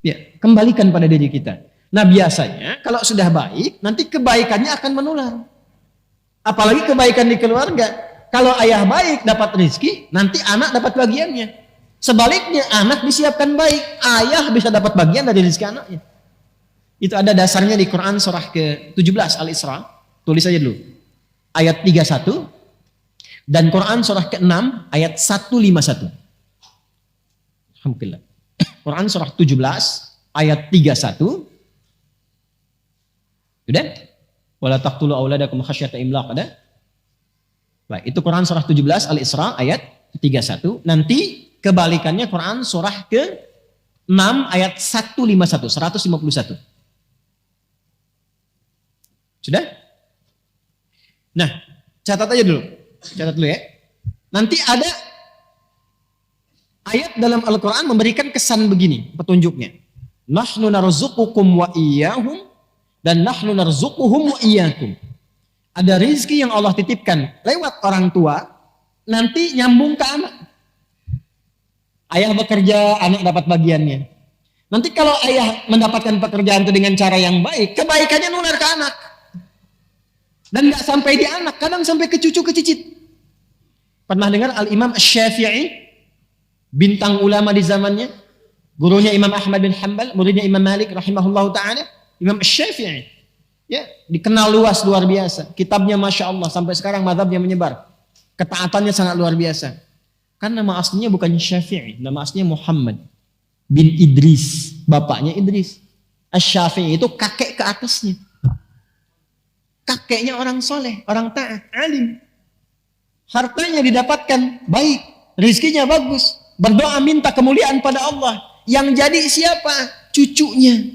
Ya, kembalikan pada diri kita. Nah biasanya kalau sudah baik, nanti kebaikannya akan menular. Apalagi kebaikan di keluarga. Kalau ayah baik dapat rezeki, nanti anak dapat bagiannya. Sebaliknya anak disiapkan baik, ayah bisa dapat bagian dari rezeki anaknya. Itu ada dasarnya di Quran surah ke-17 Al-Isra. Tulis aja dulu. Ayat 31 dan Quran surah ke-6 ayat 151. Alhamdulillah. Quran surah 17 ayat 31. Sudah? Wala taqtulu auladakum khasyata imlaq, ada? Baik, itu Quran surah 17 Al-Isra ayat 31. Nanti kebalikannya Quran surah ke-6 ayat 151, 151. Sudah? Nah, catat aja dulu. Catat dulu ya. Nanti ada ayat dalam Al-Quran memberikan kesan begini, petunjuknya. Nahnu narzuqukum wa iyyahum dan nahnu narzuquhum wa iyyakum. Ada rizki yang Allah titipkan lewat orang tua, nanti nyambung ke anak. Ayah bekerja, anak dapat bagiannya. Nanti kalau ayah mendapatkan pekerjaan itu dengan cara yang baik, kebaikannya nular ke anak. Dan nggak sampai di anak, kadang sampai ke cucu, ke cicit. Pernah dengar Al-Imam Asy-Syafi'i, bintang ulama di zamannya, gurunya Imam Ahmad bin Hanbal, muridnya Imam Malik rahimahullahu ta'ala, Imam Asy-Syafi'i, ya, dikenal luas luar biasa. Kitabnya Masya Allah, sampai sekarang mazhabnya menyebar. Ketaatannya sangat luar biasa. Kan nama aslinya bukan Syafi'i, nama aslinya Muhammad bin Idris, bapaknya Idris. Asy-Syafi'i itu kakek ke atasnya. Kakeknya orang soleh, orang taat, alim. Hartanya didapatkan baik, rizkinya bagus. Berdoa minta kemuliaan pada Allah. Yang jadi siapa? Cucunya.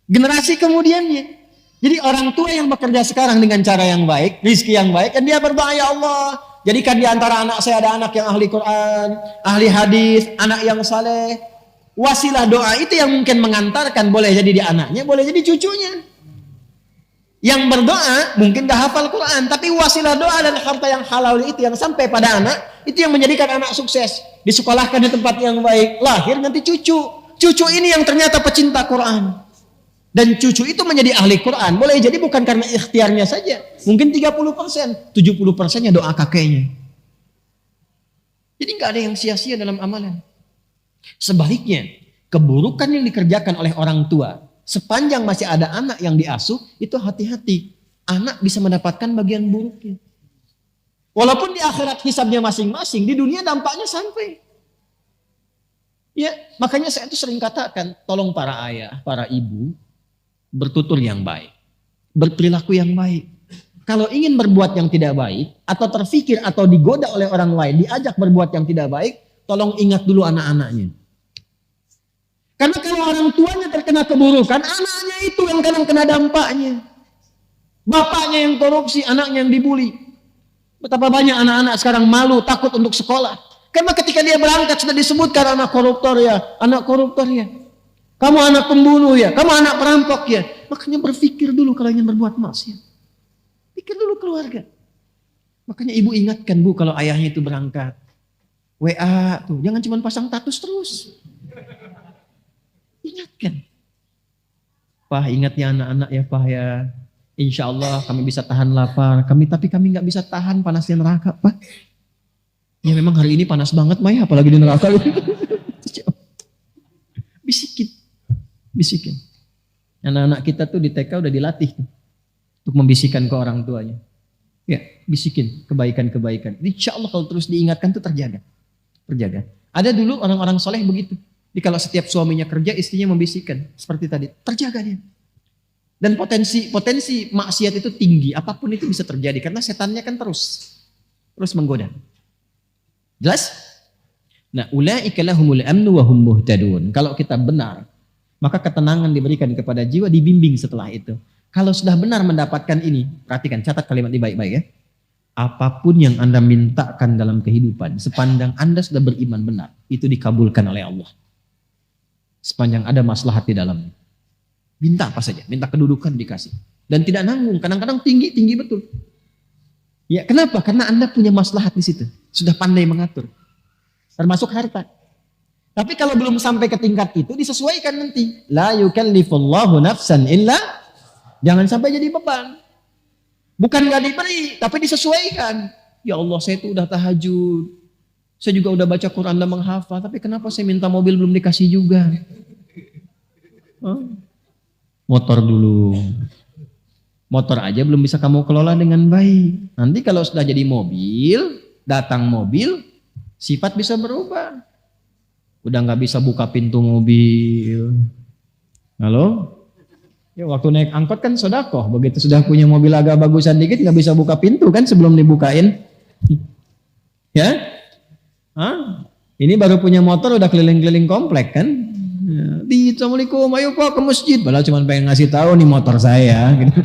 Generasi kemudiannya. Jadi orang tua yang bekerja sekarang dengan cara yang baik, rizki yang baik, dan dia berdoa, ya Allah, jadikan di antara anak saya ada anak yang ahli Quran, ahli hadis, anak yang saleh. Wasilah doa itu yang mungkin mengantarkan, boleh jadi di anaknya, boleh jadi cucunya. Yang berdoa mungkin gak hafal Quran, tapi wasilah doa dan harta yang halal itu yang sampai pada anak, itu yang menjadikan anak sukses. Disekolahkan di tempat yang baik, lahir nanti cucu. Cucu ini yang ternyata pecinta Quran. Dan cucu itu menjadi ahli Quran. Boleh jadi bukan karena ikhtiarnya saja. Mungkin 30%, 70%-nya doa kakeknya. Jadi gak ada yang sia-sia dalam amalan. Sebaliknya, keburukan yang dikerjakan oleh orang tua, sepanjang masih ada anak yang diasuh, itu hati-hati. Anak bisa mendapatkan bagian buruknya. Walaupun di akhirat hisabnya masing-masing, di dunia dampaknya sampai. Ya, makanya saya itu sering katakan, tolong para ayah, para ibu, bertutur yang baik. Berperilaku yang baik. Kalau ingin berbuat yang tidak baik, atau terfikir atau digoda oleh orang lain, diajak berbuat yang tidak baik, tolong ingat dulu anak-anaknya. Karena kalau orang tuanya terkena keburukan, anaknya itu yang kadang kena dampaknya. Bapaknya yang korupsi, anaknya yang dibully. Betapa banyak anak-anak sekarang malu, takut untuk sekolah. Karena ketika dia berangkat sudah disebutkan anak koruptor ya, anak koruptor ya. Kamu anak pembunuh ya, kamu anak perampok ya. Makanya berpikir dulu kalau ingin berbuat maksiat. Pikir dulu keluarga. Makanya ibu ingatkan bu kalau ayahnya itu berangkat. WA tuh, jangan cuma pasang status terus. Ingatkan. Pak, ingat ya anak-anak ya Pak ya. Insya Allah kami bisa tahan lapar. Tapi kami nggak bisa tahan panasnya neraka Pak. Ya memang hari ini panas banget Maya, apalagi di neraka. Bisikin. Bisikin. Anak-anak kita tuh di TK udah dilatih tuh. Untuk membisikkan ke orang tuanya. Ya, bisikin kebaikan-kebaikan. Insya Allah kalau terus diingatkan tuh terjaga. Terjaga. Ada dulu orang-orang soleh begitu. Jadi kalau setiap suaminya kerja, istrinya membisikkan. Seperti tadi, terjaga dia. Dan potensi maksiat itu tinggi. Apapun itu bisa terjadi. Karena setannya kan terus menggoda. Jelas? Nah, ulaika lahumul amnu wa hum muhtadun. Kalau kita benar, maka ketenangan diberikan kepada jiwa, dibimbing setelah itu. Kalau sudah benar mendapatkan ini, perhatikan, catat kalimat ini baik-baik ya. Apapun yang Anda mintakan dalam kehidupan, sepanjang Anda sudah beriman benar, itu dikabulkan oleh Allah. Sepanjang ada maslahat di dalamnya. Minta apa saja, minta kedudukan dikasih. Dan tidak nanggung, kadang-kadang tinggi betul. Ya kenapa? Karena Anda punya maslahat di situ. Sudah pandai mengatur. Termasuk harta. Tapi kalau belum sampai ke tingkat itu disesuaikan nanti. La yukallifullahu nafsan illa, jangan sampai jadi beban. Bukan gak diberi, tapi disesuaikan. Ya Allah, saya itu udah tahajud. Saya juga udah baca Quran dan menghafal, tapi kenapa saya minta mobil belum dikasih juga? Motor dulu. Motor aja belum bisa kamu kelola dengan baik. Nanti kalau sudah jadi mobil, datang mobil, sifat bisa berubah. Udah nggak bisa buka pintu mobil. Halo? Ya waktu naik angkot kan sodakoh. Begitu sudah punya mobil agak bagusan dikit nggak bisa buka pintu kan sebelum dibukain. Ya? Ini baru punya motor udah keliling-keliling komplek kan? Ya, Assalamualaikum, ayo Pak ke masjid. Padahal cuma pengen ngasih tahu nih motor saya. Gitu.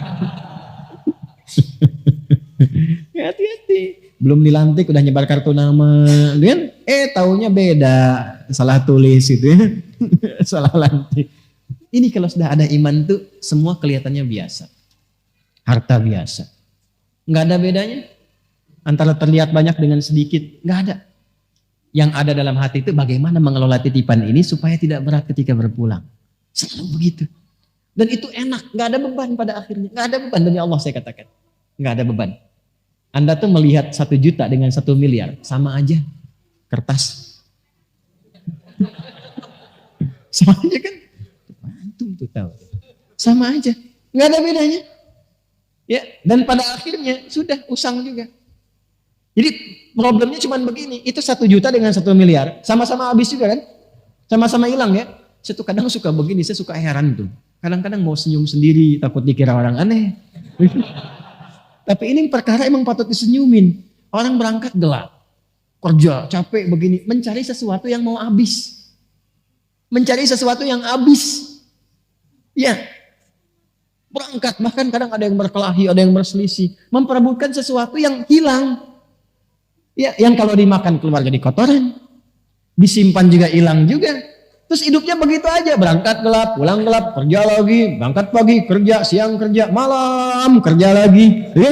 Ya, hati-hati. Belum dilantik udah nyebar kartu nama. Lihat, taunya beda. Salah tulis gitu ya. Salah lantik. Ini kalau sudah ada iman tuh semua kelihatannya biasa. Harta biasa. Nggak ada bedanya. Antara terlihat banyak dengan sedikit. Nggak ada. Yang ada dalam hati itu bagaimana mengelola titipan ini supaya tidak berat ketika berpulang. Selalu begitu. Dan itu enak. Nggak ada beban pada akhirnya. Nggak ada beban demi Allah saya katakan. Nggak ada beban. Anda tuh melihat 1 juta dengan 1 miliar. Sama aja. Kertas. Sama aja kan? Antum tuh tahu. Sama aja. Nggak ada bedanya. Ya, dan pada akhirnya sudah usang juga. Jadi problemnya cuma begini. Itu 1 juta dengan 1 miliar. Sama-sama habis juga kan? Sama-sama hilang ya. Saya tuh kadang suka begini. Saya suka heran tuh. Kadang-kadang mau senyum sendiri. Takut dikira orang aneh. Tapi ini perkara emang patut disenyumin. Orang berangkat gelap. Kerja, capek begini. Mencari sesuatu yang mau habis. Mencari sesuatu yang habis. Ya, berangkat bahkan kadang ada yang berkelahi, ada yang berselisih, memperebutkan sesuatu yang hilang. Ya, yang kalau dimakan keluar jadi kotoran, disimpan juga hilang juga. Terus hidupnya begitu aja, berangkat gelap, pulang gelap, kerja lagi, berangkat pagi, kerja, siang kerja, malam kerja lagi. Ya?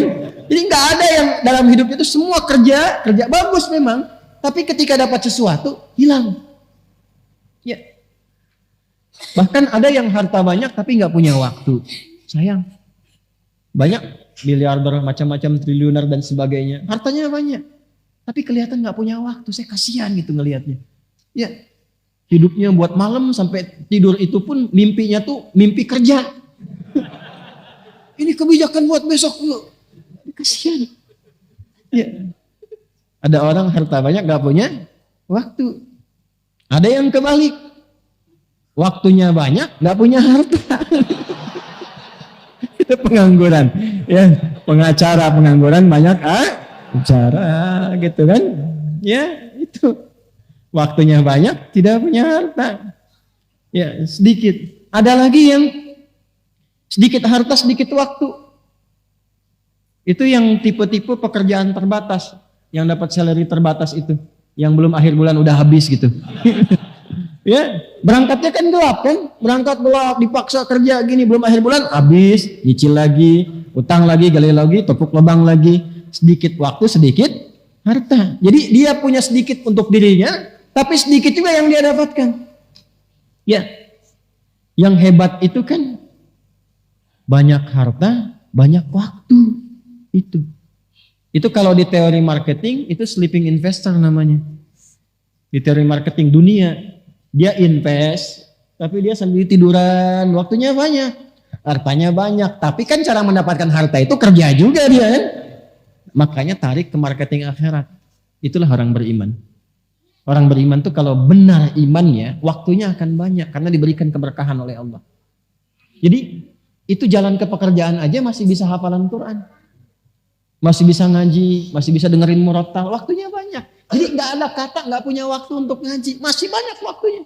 Jadi nggak ada yang dalam hidupnya itu semua kerja bagus memang, tapi ketika dapat sesuatu hilang. Ya. Bahkan ada yang harta banyak tapi nggak punya waktu. Sayang. Banyak miliarder, macam-macam triliuner dan sebagainya. Hartanya banyak. Tapi kelihatan nggak punya waktu. Saya kasihan gitu ngelihatnya. Ya. Hidupnya buat malam sampai tidur itu pun mimpinya tuh mimpi kerja. Ini kebijakan buat besok dulu. Kasihan. Ya. Ada orang harta banyak nggak punya waktu. Ada yang kebalik. Waktunya banyak, nggak punya harta. Itu pengangguran. Ya, pengacara pengangguran banyak bicara gitu kan. Ya, itu. Waktunya banyak, tidak punya harta. Ya, sedikit. Ada lagi yang sedikit harta, sedikit waktu. Itu yang tipe-tipe pekerjaan terbatas. Yang dapat salary terbatas itu. Yang belum akhir bulan udah habis gitu. Ya, berangkatnya kan gelap kan, berangkat gelap, dipaksa kerja gini, belum akhir bulan habis, nyicil lagi, utang lagi, gali lagi, tepuk lubang lagi, sedikit waktu, sedikit harta. Jadi dia punya sedikit untuk dirinya, tapi sedikit juga yang dia dapatkan. Ya, yang hebat itu kan banyak harta, banyak waktu. Itu kalau di teori marketing itu sleeping investor namanya. Di teori marketing dunia. Dia invest, tapi dia sambil tiduran, waktunya banyak, hartanya banyak. Tapi kan cara mendapatkan harta itu kerja juga dia kan. Makanya tarik ke marketing akhirat. Itulah orang beriman. Orang beriman tuh kalau benar imannya, waktunya akan banyak karena diberikan keberkahan oleh Allah. Jadi itu jalan ke pekerjaan aja masih bisa hafalan Quran. Masih bisa ngaji, masih bisa dengerin murattal, waktunya banyak. Jadi nggak ada kata nggak punya waktu untuk ngaji, masih banyak waktunya.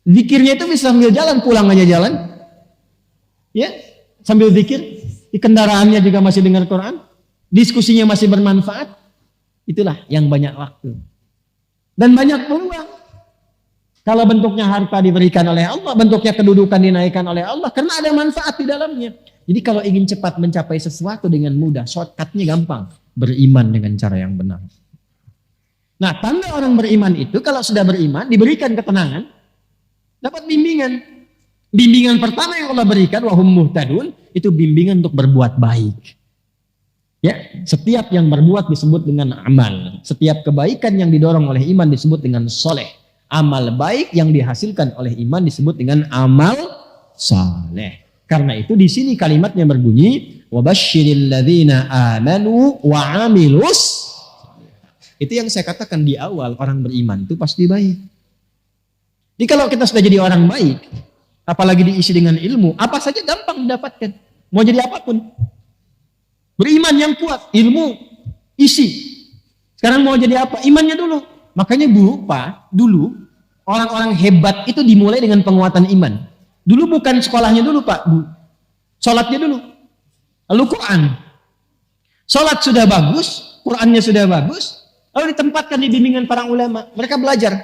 Zikirnya itu bisa sambil jalan, pulang aja jalan, ya sambil zikir. Di kendaraannya juga masih dengar Quran, diskusinya masih bermanfaat. Itulah yang banyak waktu dan banyak peluang. Kalau bentuknya harta diberikan oleh Allah, bentuknya kedudukan dinaikkan oleh Allah, karena ada manfaat di dalamnya. Jadi kalau ingin cepat mencapai sesuatu dengan mudah, shortcutnya gampang, beriman dengan cara yang benar. Nah, tanda orang beriman itu kalau sudah beriman diberikan ketenangan, dapat bimbingan. Bimbingan pertama yang Allah berikan wahum muhtadun itu bimbingan untuk berbuat baik. Ya, setiap yang berbuat disebut dengan amal. Setiap kebaikan yang didorong oleh iman disebut dengan soleh. Amal baik yang dihasilkan oleh iman disebut dengan amal soleh. Karena itu di sini kalimatnya berbunyi wabashshiril ladzina amanu wa amilus. Itu yang saya katakan di awal, orang beriman itu pasti baik. Jadi kalau kita sudah jadi orang baik, apalagi diisi dengan ilmu, apa saja gampang didapatkan. Mau jadi apapun. Beriman yang kuat, ilmu, isi. Sekarang mau jadi apa? Imannya dulu. Makanya dulu orang-orang hebat itu dimulai dengan penguatan iman. Dulu bukan sekolahnya dulu Pak, sholatnya dulu. Lalu Quran. Sholat sudah bagus, Qurannya sudah bagus, lalu ditempatkan di bimbingan para ulama. Mereka belajar.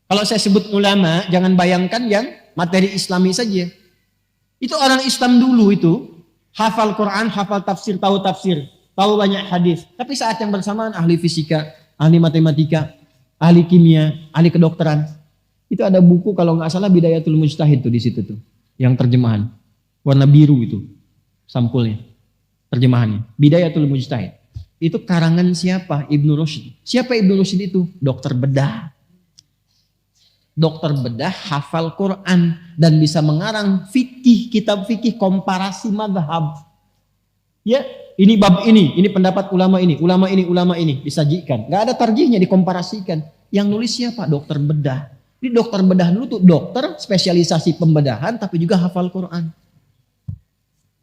Kalau saya sebut ulama, jangan bayangkan yang materi islami saja. Itu orang Islam dulu itu. Hafal Quran, hafal tafsir, tahu banyak hadis. Tapi saat yang bersamaan ahli fisika, ahli matematika, ahli kimia, ahli kedokteran. Itu ada buku kalau nggak salah Bidayatul Mujtahid tuh di situ tuh, yang terjemahan warna biru itu sampulnya, terjemahannya. Bidayatul Mujtahid. Itu karangan siapa? Ibnu Rushd. Siapa Ibnu Rushd itu? Dokter bedah. Dokter bedah hafal Quran dan bisa mengarang fikih, kitab fikih komparasi mazhab. Ya, ini bab ini pendapat ulama ini disajikan. Gak ada tarjihnya, dikomparasikan. Yang nulis siapa? Dokter bedah. Ini dokter bedah dulu tuh dokter spesialisasi pembedahan tapi juga hafal Quran.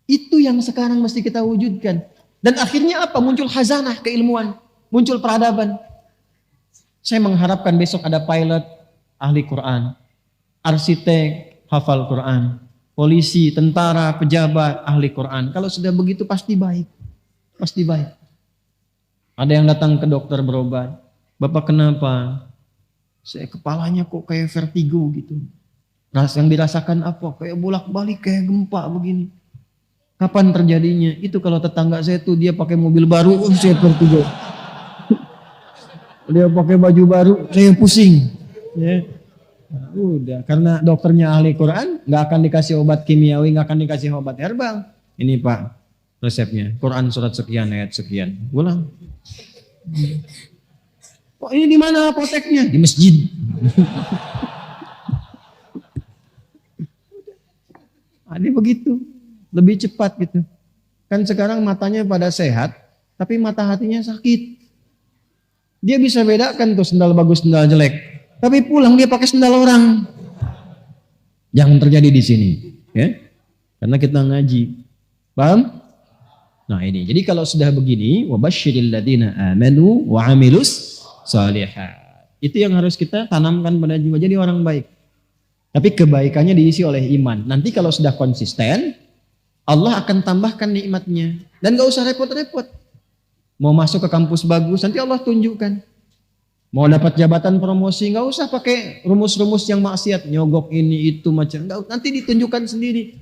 Itu yang sekarang mesti kita wujudkan. Dan akhirnya apa? Muncul khazanah keilmuan, muncul peradaban. Saya mengharapkan besok ada pilot ahli Quran, arsitek hafal Quran, polisi, tentara, pejabat ahli Quran. Kalau sudah begitu pasti baik. Pasti baik. Ada yang datang ke dokter berobat. Bapak kenapa? Saya kepalanya kok kayak vertigo gitu. Yang dirasakan apa? Kayak bolak-balik, kayak gempa begini. Kapan terjadinya? Itu kalau tetangga saya tuh dia pakai mobil baru, saya vertigo. Dia pakai baju baru, saya pusing. Ya, nah, udah karena dokternya ahli Quran, nggak akan dikasih obat kimiawi, nggak akan dikasih obat herbal. Ini Pak resepnya, Quran surat sekian ayat sekian. Ulang. Oh ini di mana apoteknya? Di masjid. Ada begitu, lebih cepat gitu. Kan sekarang matanya pada sehat, tapi mata hatinya sakit. Dia bisa bedakan tuh sendal bagus, sendal jelek. Tapi pulang dia pakai sendal orang. Jangan terjadi di sini, ya. Karena kita ngaji. Paham? Nah, ini. Jadi kalau sudah begini, wabashshiril ladzina amanu wa amilus shalihat. Itu yang harus kita tanamkan pada jiwa jadi orang baik. Tapi kebaikannya diisi oleh iman. Nanti kalau sudah konsisten, Allah akan tambahkan nikmatnya. Dan gak usah repot-repot. Mau masuk ke kampus bagus, nanti Allah tunjukkan. Mau dapat jabatan promosi, nggak usah pakai rumus-rumus yang maksiat, nyogok ini itu macam. Nanti ditunjukkan sendiri.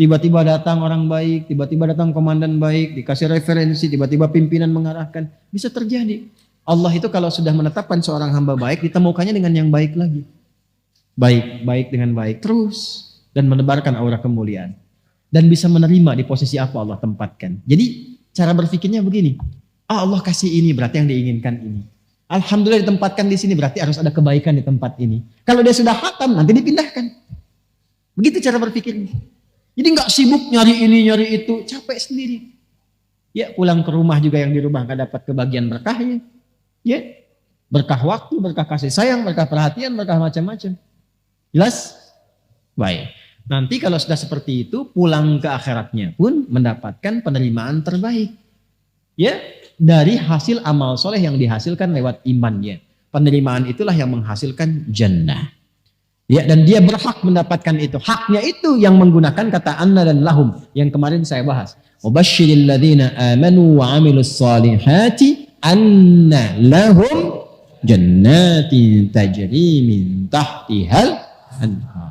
Tiba-tiba datang orang baik, tiba-tiba datang komandan baik, dikasih referensi, tiba-tiba pimpinan mengarahkan. Bisa terjadi. Allah itu kalau sudah menetapkan seorang hamba baik, ditemukannya dengan yang baik lagi. Baik dengan baik terus dan menebarkan aura kemuliaan. Dan bisa menerima di posisi apa Allah tempatkan. Jadi cara berpikirnya begini. Allah kasih ini berarti yang diinginkan ini. Alhamdulillah ditempatkan di sini berarti harus ada kebaikan di tempat ini. Kalau dia sudah khatam nanti dipindahkan. Begitu cara berpikirnya. Jadi nggak sibuk nyari ini nyari itu, capek sendiri. Ya pulang ke rumah juga yang di rumah nggak dapat kebagian berkahnya. Ya berkah waktu, berkah kasih sayang, berkah perhatian, berkah macam-macam. Jelas? Baik. Nanti kalau sudah seperti itu pulang ke akhiratnya pun mendapatkan penerimaan terbaik. Ya. Dari hasil amal soleh yang dihasilkan lewat imannya. Penerimaan itulah yang menghasilkan jannah. Ya, dan dia berhak mendapatkan itu. Haknya itu yang menggunakan kata anna dan lahum. Yang kemarin saya bahas. Wabashshiril ladzina amanu wa amilus salihati anna lahum jannatin tajri min tahtihal anhar.